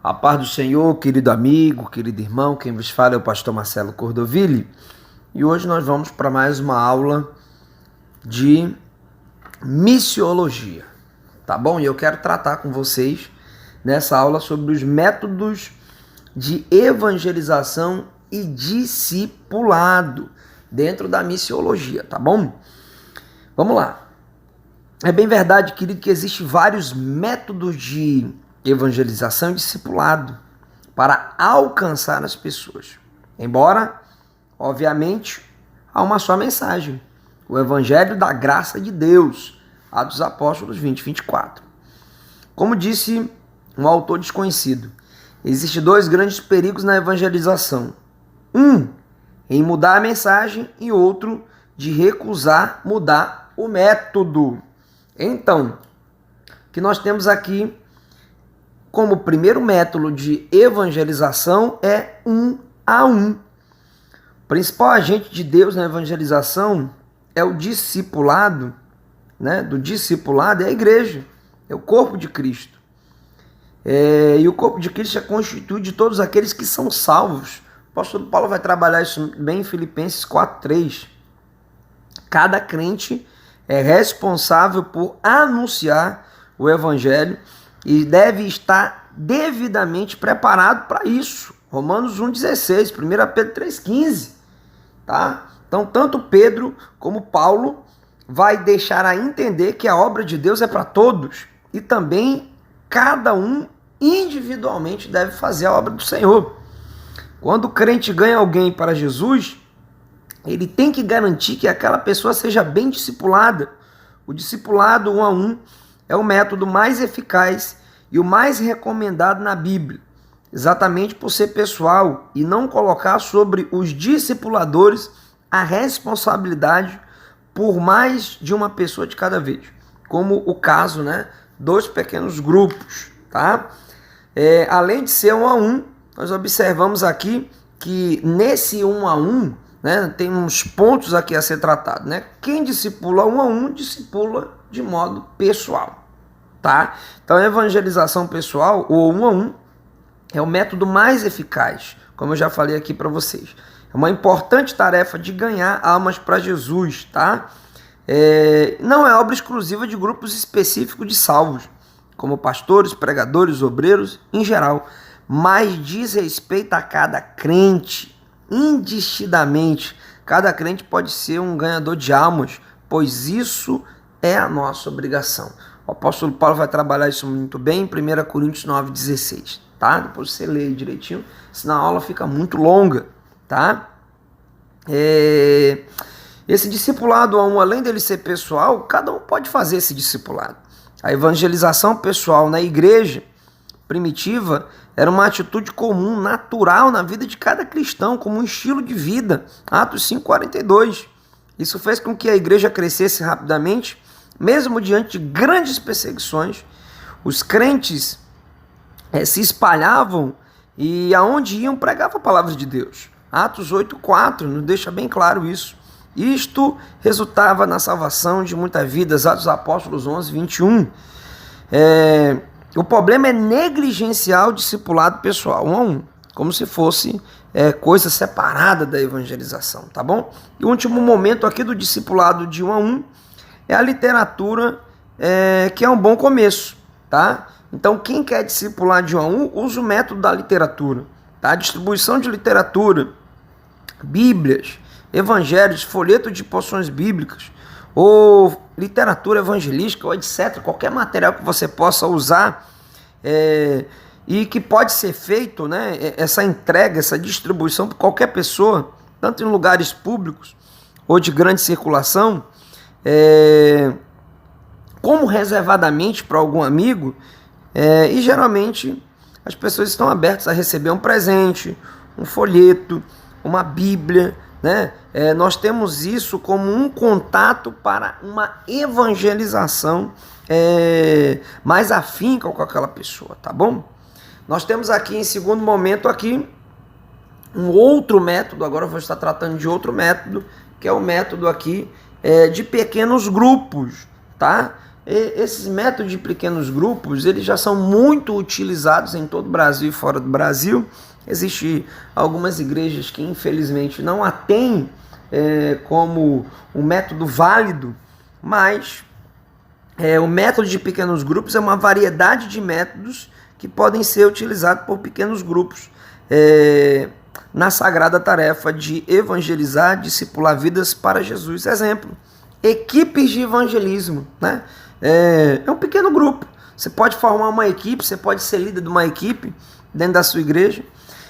A paz do Senhor, querido amigo, querido irmão, quem vos fala é o pastor Marcelo Cordoville e hoje nós vamos para mais uma aula de missiologia, tá bom? E eu quero tratar com vocês nessa aula sobre os métodos de evangelização e discipulado dentro da missiologia, tá bom? Vamos lá. É bem verdade, querido, que existem vários métodos de evangelização e discipulado para alcançar as pessoas. Embora, obviamente, há uma só mensagem: o Evangelho da graça de Deus, Atos dos Apóstolos 20, 24. Como disse um autor desconhecido, existem dois grandes perigos na evangelização. Um, em mudar a mensagem, e outro, de recusar mudar o método. Então, o que nós temos aqui como primeiro método de evangelização é 1 a 1. O principal agente de Deus na evangelização é o discipulado, né? Do discipulado é a igreja, é o corpo de Cristo. E o corpo de Cristo é constituído de todos aqueles que são salvos. O apóstolo Paulo vai trabalhar isso bem em Filipenses 4:3. Cada crente é responsável por anunciar o evangelho e deve estar devidamente preparado para isso. Romanos 1,16, 1 Pedro 3,15. Tá? Então, tanto Pedro como Paulo vai deixar a entender que a obra de Deus é para todos e também cada um individualmente deve fazer a obra do Senhor. Quando o crente ganha alguém para Jesus, ele tem que garantir que aquela pessoa seja bem discipulada. O discipulado 1 a 1 é o método mais eficaz e o mais recomendado na Bíblia, exatamente por ser pessoal e não colocar sobre os discipuladores a responsabilidade por mais de uma pessoa de cada vez, como o caso, né, dos pequenos grupos, tá? Além de ser 1 a 1, nós observamos aqui que nesse 1 a 1, né, tem uns pontos aqui a ser tratado, né? Quem discipula 1 a 1, discipula de modo pessoal, tá? Então a evangelização pessoal, ou 1 a 1, é o método mais eficaz, como eu já falei aqui para vocês. É uma importante tarefa de ganhar almas para Jesus, tá? Não é obra exclusiva de grupos específicos de salvos, como pastores, pregadores, obreiros, em geral, mas diz respeito a cada crente, indistintamente. Cada crente pode ser um ganhador de almas, pois isso é a nossa obrigação. O apóstolo Paulo vai trabalhar isso muito bem em 1 Coríntios 9,16, tá? Depois você lê direitinho, senão a aula fica muito longa, tá? Esse discipulado a 1, além dele ser pessoal, cada um pode fazer esse discipulado. A evangelização pessoal na igreja primitiva era uma atitude comum, natural na vida de cada cristão, como um estilo de vida. Atos 5:42. Isso fez com que a igreja crescesse rapidamente, mesmo diante de grandes perseguições. Os crentes se espalhavam e aonde iam pregavam a palavra de Deus. Atos 8:4 nos deixa bem claro isso. Isto resultava na salvação de muitas vidas. Atos dos Apóstolos 11:21. O problema é negligenciar o discipulado pessoal, 1 a 1, como se fosse coisa separada da evangelização, tá bom? E o último momento aqui do discipulado de 1 a 1 é a literatura, que é um bom começo, tá? Então, quem quer discipular de 1 a 1, usa o método da literatura, tá? Distribuição de literatura, bíblias, evangelhos, folheto de porções bíblicas, ou literatura evangelística, ou etc. Qualquer material que você possa usar e que pode ser feito, né, essa entrega, essa distribuição por qualquer pessoa, tanto em lugares públicos ou de grande circulação, como reservadamente para algum amigo, e geralmente as pessoas estão abertas a receber um presente, um folheto, uma Bíblia, né? Nós temos isso como um contato para uma evangelização mais afinca com aquela pessoa, tá bom? Nós temos aqui em segundo momento aqui um outro método. Agora eu vou estar tratando de outro método, que é o método aqui de pequenos grupos, tá? esses métodos de pequenos grupos, eles já são muito utilizados em todo o Brasil e fora do Brasil. Existem algumas igrejas que infelizmente não a têm como um método válido, mas o método de pequenos grupos é uma variedade de métodos que podem ser utilizados por pequenos grupos na sagrada tarefa de evangelizar, discipular vidas para Jesus. Exemplo, equipes de evangelismo, né? É um pequeno grupo. Você pode formar uma equipe, você pode ser líder de uma equipe dentro da sua igreja.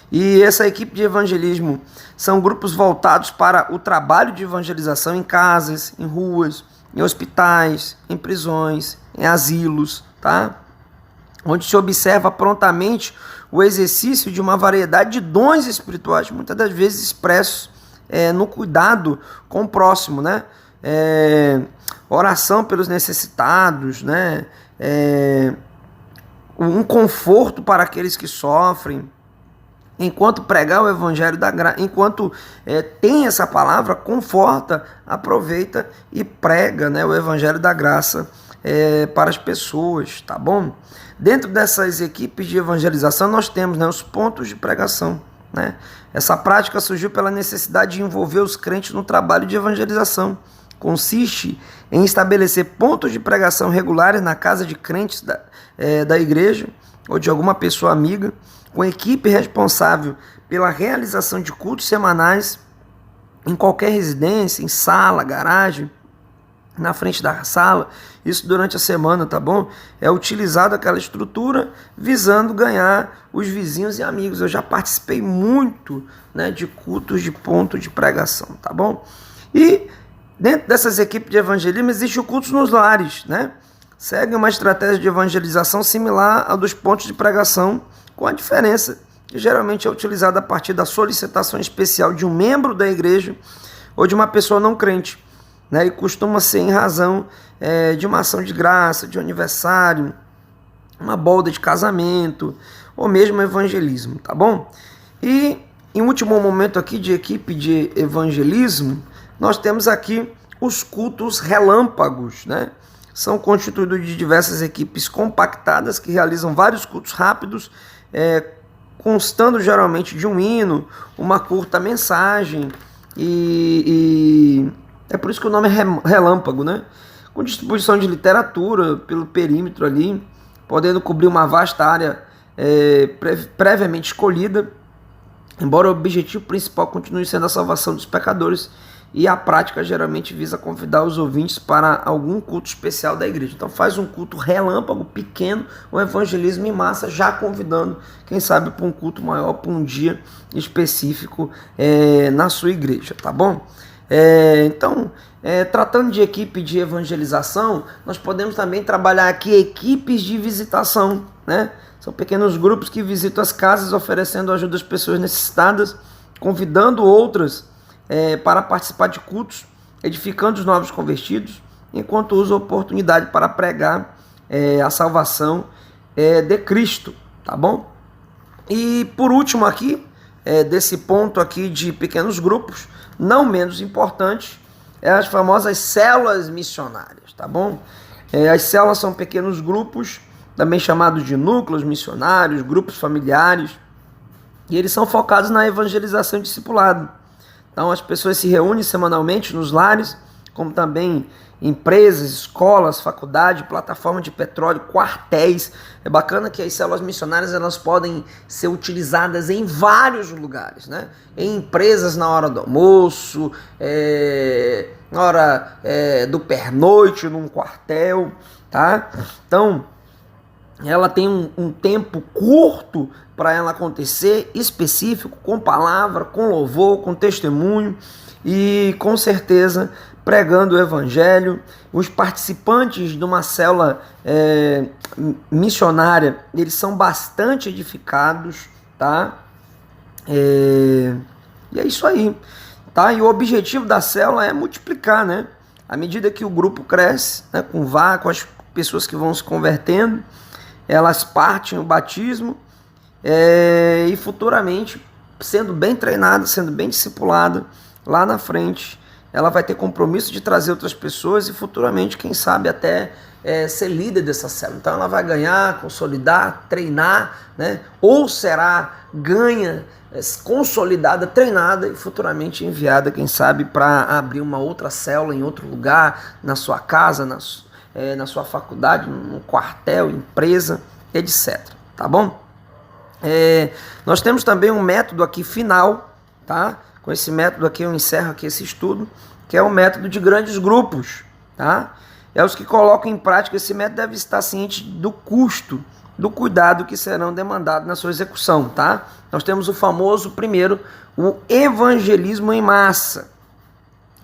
E essa equipe de evangelismo são grupos voltados para o trabalho de evangelização em casas, em ruas, em hospitais, em prisões, em asilos, tá? Onde se observa prontamente o exercício de uma variedade de dons espirituais, muitas das vezes expressos no cuidado com o próximo, né? Oração pelos necessitados, né? Um conforto para aqueles que sofrem. Enquanto pregar o evangelho da graça, enquanto tem essa palavra, conforta, aproveita e prega, né, o evangelho da graça para as pessoas, tá bom? Dentro dessas equipes de evangelização nós temos, né, os pontos de pregação, né? Essa prática surgiu pela necessidade de envolver os crentes no trabalho de evangelização. Consiste em estabelecer pontos de pregação regulares na casa de crentes da igreja ou de alguma pessoa amiga, com equipe responsável pela realização de cultos semanais em qualquer residência, em sala, garagem, na frente da sala, isso durante a semana, tá bom? É utilizado aquela estrutura visando ganhar os vizinhos e amigos. Eu já participei muito, né, de cultos de ponto de pregação, tá bom? E dentro dessas equipes de evangelismo existe o culto nos lares, né? Segue uma estratégia de evangelização similar à dos pontos de pregação, com a diferença que geralmente é utilizada a partir da solicitação especial de um membro da igreja ou de uma pessoa não crente, né? E costuma ser em razão de uma ação de graça, de um aniversário, uma boda de casamento ou mesmo evangelismo, tá bom? E em último momento aqui de equipe de evangelismo, nós temos aqui os cultos relâmpagos, né? São constituídos de diversas equipes compactadas que realizam vários cultos rápidos, constando geralmente de um hino, uma curta mensagem, e é por isso que o nome é relâmpago, né? Com distribuição de literatura pelo perímetro ali, podendo cobrir uma vasta área previamente escolhida, embora o objetivo principal continue sendo a salvação dos pecadores, e a prática geralmente visa convidar os ouvintes para algum culto especial da igreja. Então faz um culto relâmpago, pequeno, um evangelismo em massa, já convidando, quem sabe, para um culto maior, para um dia específico na sua igreja, tá bom? Então, tratando de equipe de evangelização, nós podemos também trabalhar aqui equipes de visitação, né? São pequenos grupos que visitam as casas oferecendo ajuda às pessoas necessitadas, convidando outras para participar de cultos, edificando os novos convertidos, enquanto usa a oportunidade para pregar a salvação de Cristo, tá bom? E por último aqui, desse ponto aqui de pequenos grupos, não menos importante, as famosas células missionárias, tá bom? As células são pequenos grupos, também chamados de núcleos missionários, grupos familiares, e eles são focados na evangelização e discipulado. Então as pessoas se reúnem semanalmente nos lares, como também empresas, escolas, faculdade, plataforma de petróleo, quartéis. É bacana que as células missionárias elas podem ser utilizadas em vários lugares, né? Em empresas na hora do almoço, na hora do pernoite, num quartel, tá? Então ela tem um tempo curto para ela acontecer, específico, com palavra, com louvor, com testemunho e com certeza pregando o evangelho. Os participantes de uma célula missionária, eles são bastante edificados, tá? E é isso aí, tá? E o objetivo da célula é multiplicar, né? À medida que o grupo cresce, né, com as pessoas que vão se convertendo, elas partem o batismo e futuramente, sendo bem treinada, sendo bem discipulada, lá na frente, ela vai ter compromisso de trazer outras pessoas e futuramente, quem sabe, até ser líder dessa célula. Então ela vai ganhar, consolidar, treinar, né? Ou será ganha, consolidada, treinada e futuramente enviada, quem sabe, para abrir uma outra célula em outro lugar, na sua casa, na sua faculdade, no quartel, empresa, etc. Tá bom? Nós temos também um método aqui final, tá? Com esse método aqui eu encerro aqui esse estudo, que é o método de grandes grupos, tá? Os que colocam em prática esse método devem estar cientes do custo, do cuidado que serão demandados na sua execução, tá? Nós temos o famoso, primeiro, o evangelismo em massa.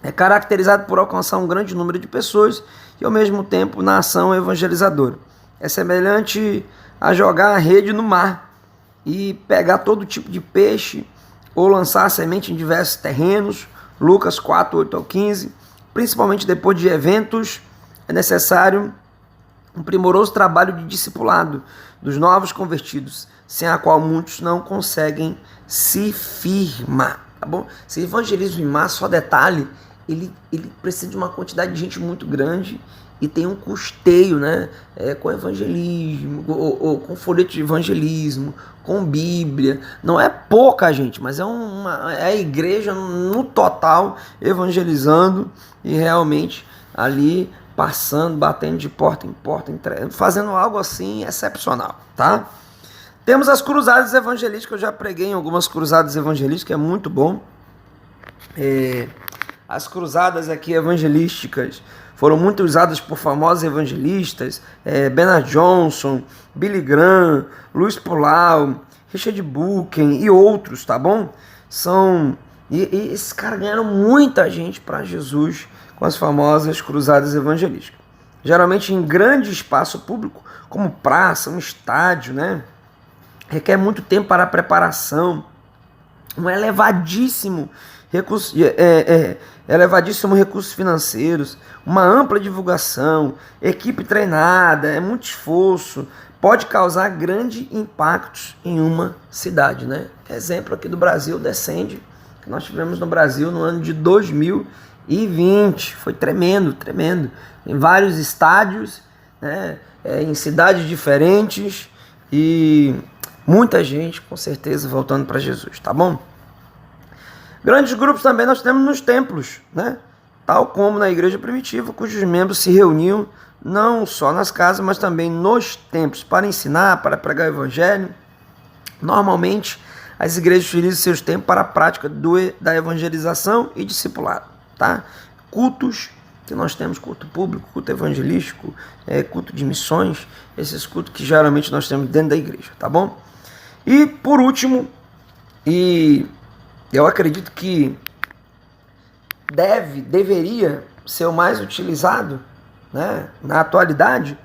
É caracterizado por alcançar um grande número de pessoas e, ao mesmo tempo, na ação evangelizadora. É semelhante a jogar a rede no mar e pegar todo tipo de peixe ou lançar a semente em diversos terrenos. Lucas 4, 8 ao 15. Principalmente depois de eventos, é necessário um primoroso trabalho de discipulado dos novos convertidos, sem a qual muitos não conseguem se firmar, tá bom? Esse evangelismo em massa, só detalhe, ele precisa de uma quantidade de gente muito grande e tem um custeio, né? Com evangelismo, ou com folheto de evangelismo, com Bíblia. Não é pouca gente, mas é a igreja no total evangelizando e realmente ali passando, batendo de porta em porta, fazendo algo assim excepcional, tá? Temos as cruzadas evangelísticas, eu já preguei em algumas cruzadas evangelísticas, é muito bom. As cruzadas aqui evangelísticas foram muito usadas por famosos evangelistas, Bernard Johnson, Billy Graham, Luiz Pulau, Richard Buchen e outros, tá bom? E esses caras ganharam muita gente para Jesus com as famosas cruzadas evangelísticas. Geralmente em grande espaço público, como praça, um estádio, né? Requer muito tempo para a preparação, um elevadíssimo recursos financeiros, uma ampla divulgação, equipe treinada, é muito esforço, pode causar grandes impactos em uma cidade, né? Exemplo aqui do Brasil, Descende, que nós tivemos no Brasil no ano de 2020, foi tremendo, em vários estádios, né? Em cidades diferentes e muita gente, com certeza, voltando para Jesus, tá bom? Grandes grupos também nós temos nos templos, né? Tal como na igreja primitiva, cujos membros se reuniam não só nas casas, mas também nos templos, para ensinar, para pregar o evangelho. Normalmente, as igrejas utilizam seus templos para a prática da evangelização e discipulado, tá? Cultos que nós temos, culto público, culto evangelístico, culto de missões, esses cultos que geralmente nós temos dentro da igreja, tá bom? E por último, e eu acredito que deveria ser o mais utilizado, né, na atualidade,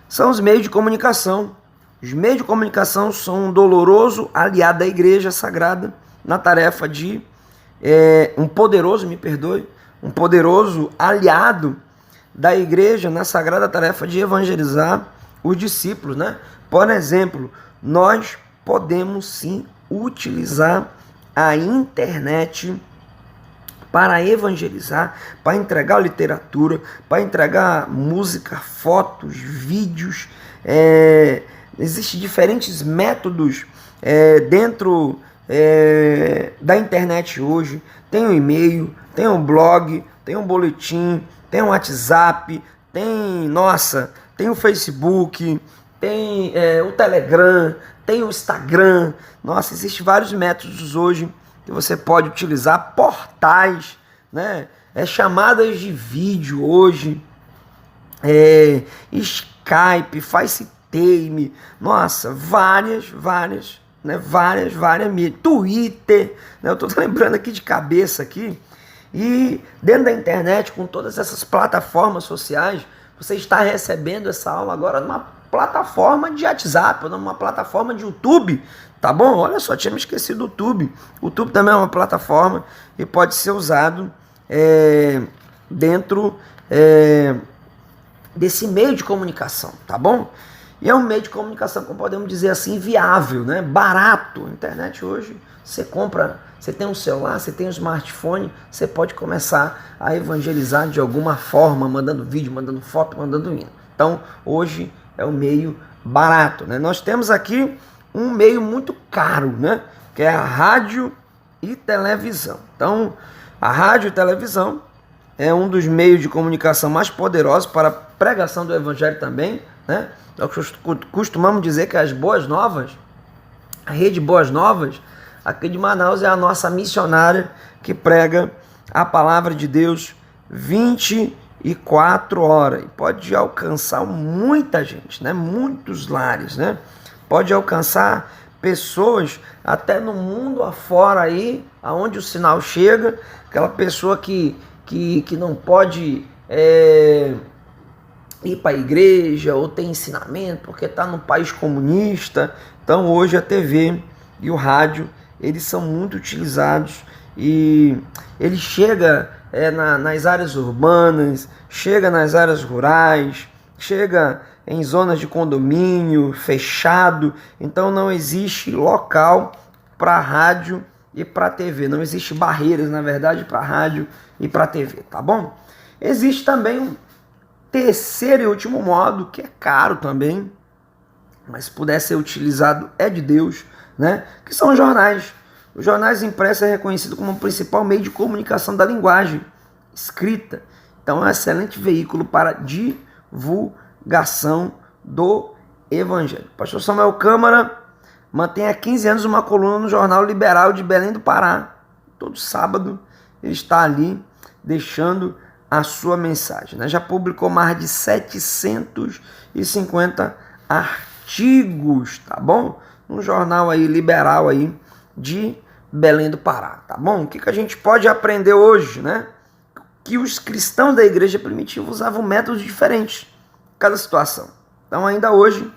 são os meios de comunicação. Os meios de comunicação são um doloroso aliado da igreja sagrada na tarefa de um poderoso aliado da igreja na sagrada tarefa de evangelizar os discípulos, né? Por exemplo, nós podemos sim utilizar a internet para evangelizar, para entregar literatura, para entregar música, fotos, vídeos. Existem diferentes métodos dentro da internet hoje. Tem um e-mail, tem um blog, tem um boletim, tem um WhatsApp, tem o Facebook, tem o Telegram, tem o Instagram. Nossa, existem vários métodos hoje que você pode utilizar, portais, né? Chamadas de vídeo hoje, Skype, FaceTime, nossa, várias, né? Várias mídias, Twitter, né? Eu estou lembrando aqui de cabeça aqui, e dentro da internet, com todas essas plataformas sociais, você está recebendo essa aula agora numa plataforma de WhatsApp, numa plataforma de YouTube, tá bom? Olha só, tinha me esquecido do YouTube. O YouTube também é uma plataforma e pode ser usado dentro desse meio de comunicação, tá bom? E é um meio de comunicação, como podemos dizer assim, viável, né? Barato. A internet hoje, você compra, você tem um celular, você tem um smartphone, você pode começar a evangelizar de alguma forma, mandando vídeo, mandando foto, mandando hino. Então, hoje é um meio barato, né? Nós temos aqui um meio muito caro, né? Que é a rádio e televisão. Então, a rádio e televisão é um dos meios de comunicação mais poderosos para a pregação do evangelho também, né? Nós costumamos dizer que as Boas Novas, a rede Boas Novas, aqui de Manaus, é a nossa missionária que prega a palavra de Deus 24 horas. E pode alcançar muita gente, né? Muitos lares, né? Pode alcançar pessoas até no mundo afora aí, aonde o sinal chega, aquela pessoa que não pode ir para a igreja ou ter ensinamento porque está num país comunista. Então hoje a TV e o rádio, eles são muito utilizados e ele chega nas áreas urbanas, chega nas áreas rurais, chega em zonas de condomínio fechado. Então não existe local para rádio e para TV, não existe barreiras, na verdade, para rádio e para TV, tá bom? Existe também um terceiro e último modo, que é caro também, mas se puder ser utilizado é de Deus, né? Que são os jornais. Os jornais impressos é reconhecido como o principal meio de comunicação da linguagem escrita. Então é um excelente veículo para divulgação do evangelho. Pastor Samuel Câmara mantém há 15 anos uma coluna no Jornal Liberal de Belém do Pará. Todo sábado ele está ali deixando a sua mensagem, né? Já publicou mais de 750 artigos, tá bom? Um jornal aí liberal aí de Belém do Pará, tá bom? O que a gente pode aprender hoje, né? Que os cristãos da igreja primitiva usavam métodos diferentes em cada situação. Então ainda hoje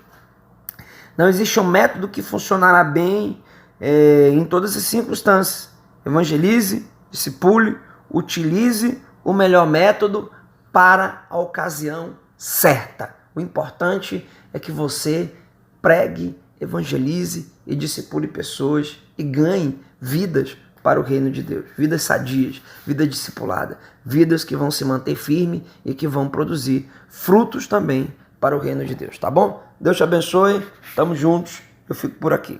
não existe um método que funcionará bem em todas as circunstâncias. Evangelize, discipule, utilize o melhor método para a ocasião certa. O importante é que você pregue, evangelize e discipule pessoas e ganhe vidas para o reino de Deus. Vidas sadias, vida discipulada, vidas que vão se manter firmes e que vão produzir frutos também para o reino de Deus, tá bom? Deus te abençoe, tamo juntos, eu fico por aqui.